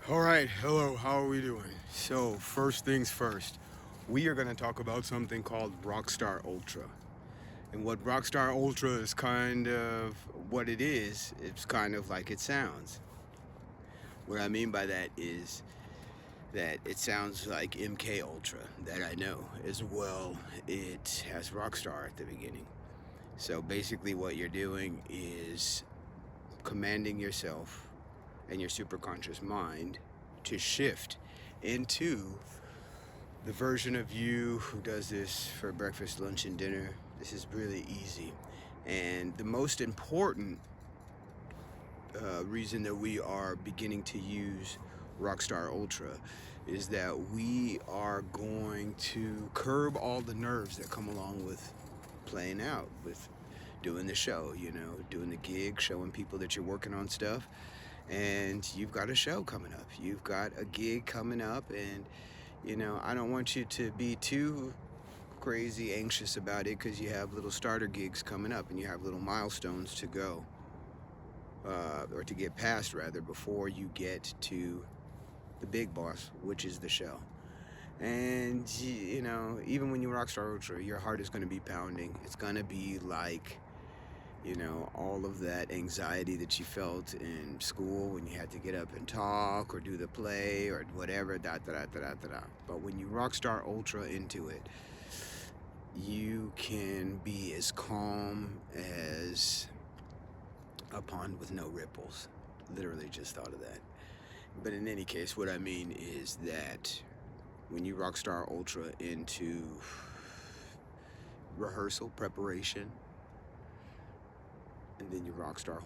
All right, hello, how are we doing? So, first things first, we are going to talk about something called Rockstar Ultra. And what Rockstar Ultra is kind of what it is, it's kind of like it sounds. What I mean by that is that it sounds like MK Ultra, that I know, as well. It has Rockstar at the beginning. So, basically, what you're doing is commanding yourself and your superconscious mind to shift into the version of you who does this for breakfast, lunch, and dinner. This is really easy. And the most important reason that we are beginning to use Rockstar Ultra is that we are going to curb all the nerves that come along with playing out, with doing the show, doing the gig, showing people that you're working on stuff. And you've got a show coming up. You've got a gig coming up, and I don't want you to be too crazy anxious about it because you have little starter gigs coming up and you have little milestones to go or to get past rather before you get to the big boss, which is the show. And even when you Rockstar Ultra, your heart is going to be pounding. It's going to be like all of that anxiety that you felt in school when you had to get up and talk or do the play or whatever, da da da da da da. But when you Rockstar Ultra into it, you can be as calm as a pond with no ripples. Literally just thought of that. But in any case, what I mean is that when you Rockstar Ultra into rehearsal, preparation, and then you Rockstar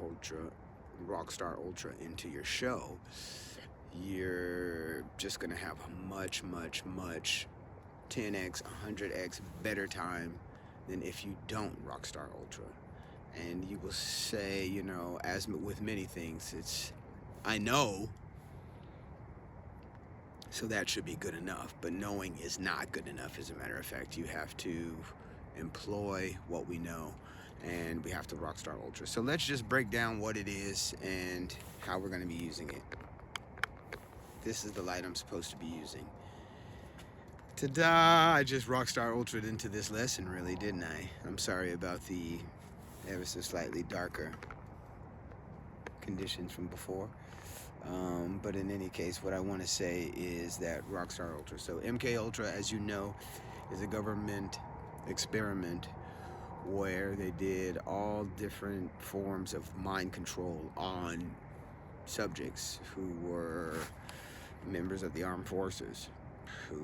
Ultra into your show, you're just gonna have a much 10x 100x better time than if you don't Rockstar Ultra. And you will say, as with many things, it's I know, so that should be good enough. But knowing is not good enough. As a matter of fact, you have to employ what we know, and we have to Rockstar Ultra. So let's just break down what it is and how we're going to be using it. This is the light I'm supposed to be using. Ta-da! I just Rockstar Ultra'd into this lesson, really, didn't I? I'm sorry about the ever so slightly darker conditions from before. But in any case, what I want to say is that Rockstar Ultra. So MK Ultra, as you know, is a government experiment where they did all different forms of mind control on subjects who were members of the armed forces, who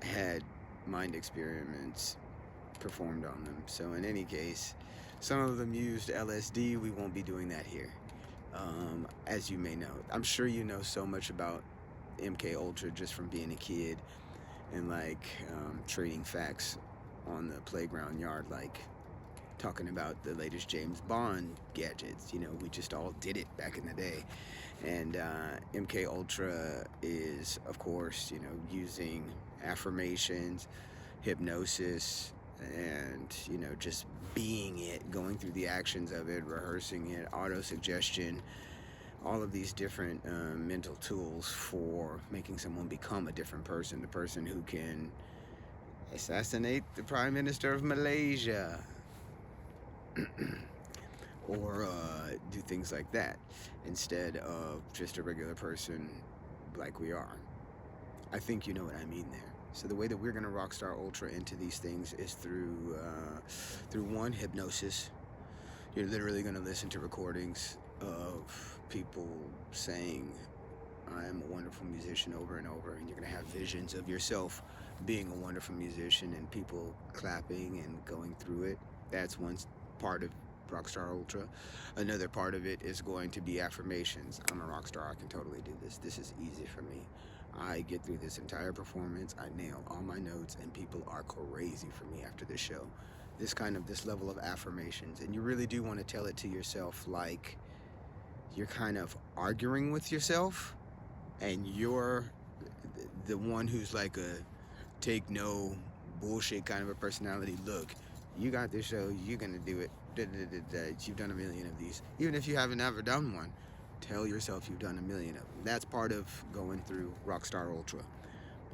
had mind experiments performed on them. So in any case, some of them used LSD. We won't be doing that here. As you may know, I'm sure you know so much about MK Ultra just from being a kid and trading facts on the playground yard, like talking about the latest James Bond gadgets. We just all did it back in the day. And MK Ultra is, of course, using affirmations, hypnosis, and just being it, going through the actions of it, rehearsing it, auto-suggestion, all of these different mental tools for making someone become a different person, the person who can assassinate the Prime Minister of Malaysia or do things like that instead of just a regular person like we are. I think you know what I mean there. So the way that we're going to Rockstar Ultra into these things is through one, hypnosis. You're literally going to listen to recordings of people saying, I am a wonderful musician over and over, and you're going to have visions of yourself being a wonderful musician and people clapping and going through it. That's one part of Rockstar Ultra. Another part of it is going to be affirmations. I'm a rock star. I can totally do this. This is easy for me. I get through this entire performance. I nail all my notes, and people are crazy for me after the show. This level of affirmations, and you really do want to tell it to yourself like you're kind of arguing with yourself, and you're the one who's like a take no bullshit kind of a personality. Look, you got this show. You're gonna do it. You've done a million of these, even if you haven't ever done one. Tell yourself you've done a million of them. That's part of going through Rockstar Ultra.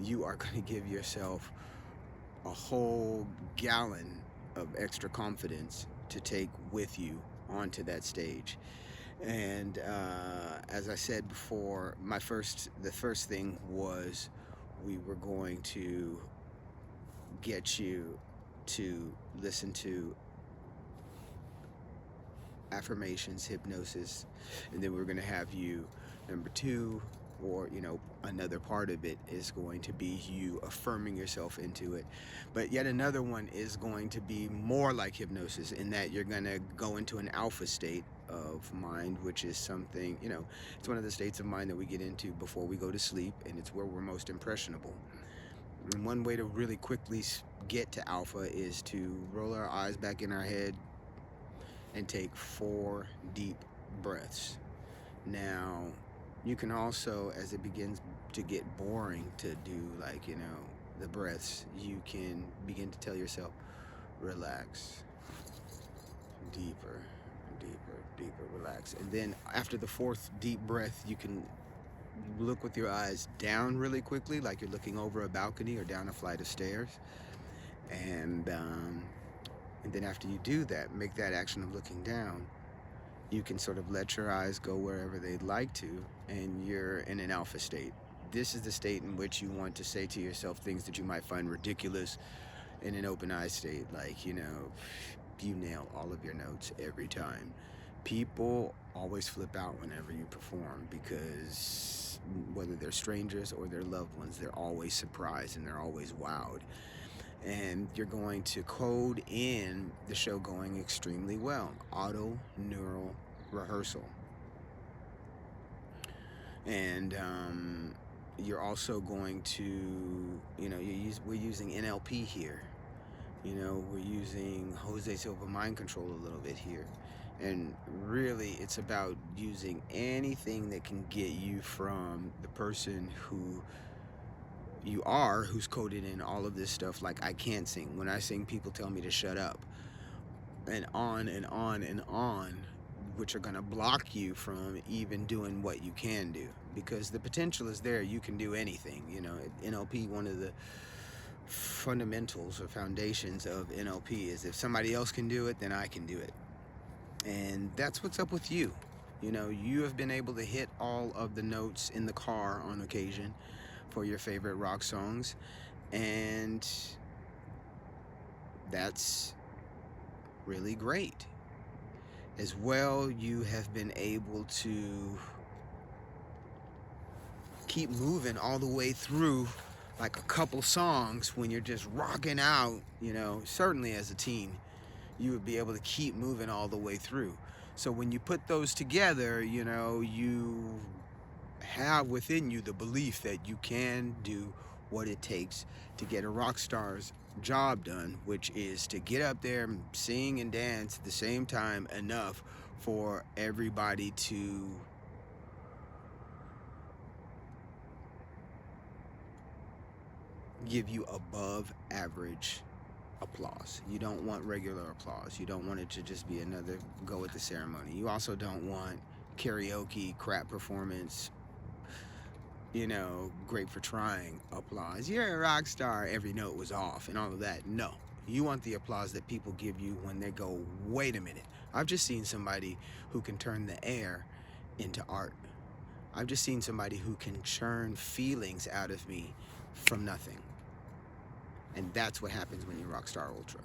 You are going to give yourself a whole gallon of extra confidence to take with you onto that stage. And as I said before, the first thing was we were going to get you to listen to affirmations, hypnosis, and then we're going to have you, number two, or another part of it is going to be you affirming yourself into it. But yet another one is going to be more like hypnosis, in that you're going to go into an alpha state of mind, which is something, it's one of the states of mind that we get into before we go to sleep, and it's where we're most impressionable. And one way to really quickly get to alpha is to roll our eyes back in our head and take 4 deep breaths. Now, you can also, as it begins to get boring to do the breaths, you can begin to tell yourself, relax, deeper, deeper, deeper, relax. And then after the 4th deep breath, you can look with your eyes down really quickly, like you're looking over a balcony or down a flight of stairs. And then after you do that, make that action of looking down, you can sort of let your eyes go wherever they'd like to, and you're in an alpha state. This is the state in which you want to say to yourself things that you might find ridiculous in an open eye state, like, you nail all of your notes every time. People always flip out whenever you perform, because whether they're strangers or their loved ones, they're always surprised and they're always wowed. And you're going to code in the show going extremely well. Auto neural rehearsal. And you're also going to, we're using NLP here. We're using Jose Silva mind control a little bit here. And really, it's about using anything that can get you from the person who you are, who's coded in all of this stuff, like I can't sing. When I sing, people tell me to shut up. And on and on and on, which are going to block you from even doing what you can do. Because the potential is there. You can do anything. NLP, one of the fundamentals or foundations of NLP is if somebody else can do it, then I can do it. And that's what's up with you. You have been able to hit all of the notes in the car on occasion for your favorite rock songs, and that's really great. As well, you have been able to keep moving all the way through like a couple songs when you're just rocking out. Certainly as a teen, you would be able to keep moving all the way through. So when you put those together, you have within you the belief that you can do what it takes to get a rock star's job done, which is to get up there and sing and dance at the same time enough for everybody to give you above average applause. You don't want regular applause. You don't want it to just be another go at the ceremony. You also don't want karaoke, crap performance, great for trying applause. You're a rock star, every note was off and all of that. No. You want the applause that people give you when they go, wait a minute. I've just seen somebody who can turn the air into art. I've just seen somebody who can churn feelings out of me from nothing. And that's what happens when you Rockstar Ultra.